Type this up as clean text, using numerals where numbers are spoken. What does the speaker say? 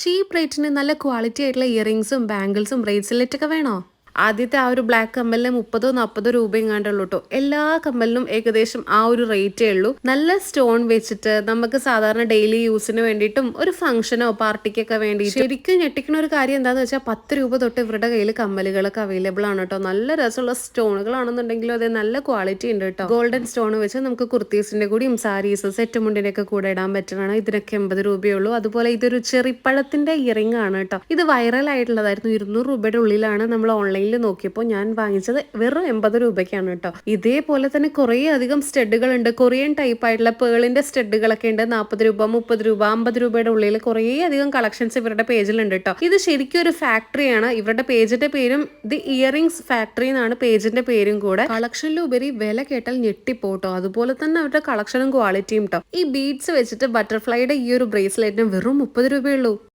ചീപ്പ് റേറ്റിന് നല്ല ക്വാളിറ്റി ആയിട്ടുള്ള ഇയറിംഗ്സും ബാംഗിൾസും ബ്രേസ്ലെറ്റ് ഒക്കെ വേണോ? ആദ്യത്തെ ആ ഒരു ബ്ലാക്ക് കമ്മലിന് 30-40 രൂപ എങ്ങാണ്ടുള്ളൂ കേട്ടോ. എല്ലാ കമ്മലിനും ഏകദേശം ആ ഒരു റേറ്റേ ഉള്ളൂ. നല്ല സ്റ്റോൺ വെച്ചിട്ട് നമുക്ക് സാധാരണ ഡെയിലി യൂസിന് വേണ്ടിയിട്ടും ഒരു ഫംഗ്ഷനോ പാർട്ടിക്കൊക്കെ വേണ്ടി ശരിക്കും ഞെട്ടിക്കുന്ന ഒരു കാര്യം എന്താന്ന് വെച്ചാൽ 10 രൂപ തൊട്ട് ഇവരുടെ കയ്യിൽ കമ്മലുകളൊക്കെ അവൈലബിൾ ആണ് കേട്ടോ. നല്ല രസമുള്ള സ്റ്റോണുകളാണെന്നുണ്ടെങ്കിലും അതേ നല്ല ക്വാളിറ്റി ഉണ്ട് കേട്ടോ. ഗോൾഡൻ സ്റ്റോൺ വെച്ച് നമുക്ക് കുർത്തീസിന്റെ കൂടിയും സാരീസ് സെറ്റ് മുണ്ടിന്റെ ഒക്കെ കൂടെ ഇടാൻ പറ്റുന്നതാണ്. ഇതിനൊക്കെ 80 രൂപയുള്ളൂ. അതുപോലെ ഇതൊരു ചെറിപ്പഴത്തിന്റെ ഇയറിംഗ് ആണ് കേട്ടോ. ഇത് വൈറൽ ആയിട്ടുള്ളതായിരുന്നു. 200 രൂപയുടെ ഉള്ളിലാണ് നമ്മൾ ഓൺലൈൻ നോക്കിയപ്പോൾ ഞാൻ വാങ്ങിച്ചത് വെറും 80 രൂപയ്ക്കാണ് കേട്ടോ. ഇതേപോലെ തന്നെ കുറേ അധികം സ്റ്റഡുകൾ ഉണ്ട്. കൊറിയൻ ടൈപ്പ് ആയിട്ടുള്ള പേളിന്റെ സ്റ്റഡുകളൊക്കെ ഉണ്ട്. 40 രൂപ, 30 രൂപ, 50 രൂപയുടെ ഉള്ളിൽ കുറേ അധികം കളക്ഷൻസ് ഇവരുടെ പേജിലുണ്ട് കേട്ടോ. ഇത് ശരിക്കും ഒരു ഫാക്ടറിയാണ്. ഇവരുടെ പേജിന്റെ പേരും ദി ഇയറിംഗ്സ് ഫാക്ടറി എന്നാണ് പേജിന്റെ പേരും കൂടെ. കളക്ഷനിലുപരി വില കേട്ടാൽ ഞെട്ടിപ്പോട്ടോ. അതുപോലെ തന്നെ അവരുടെ കളക്ഷനും ക്വാളിറ്റിയും കേട്ടോ. ഈ ബീഡ്സ് വെച്ചിട്ട് ബട്ടർഫ്ലൈയുടെ ഈ ഒരു ബ്രേസ്ലെറ്റിന് വെറും 30 രൂപയുള്ളൂ.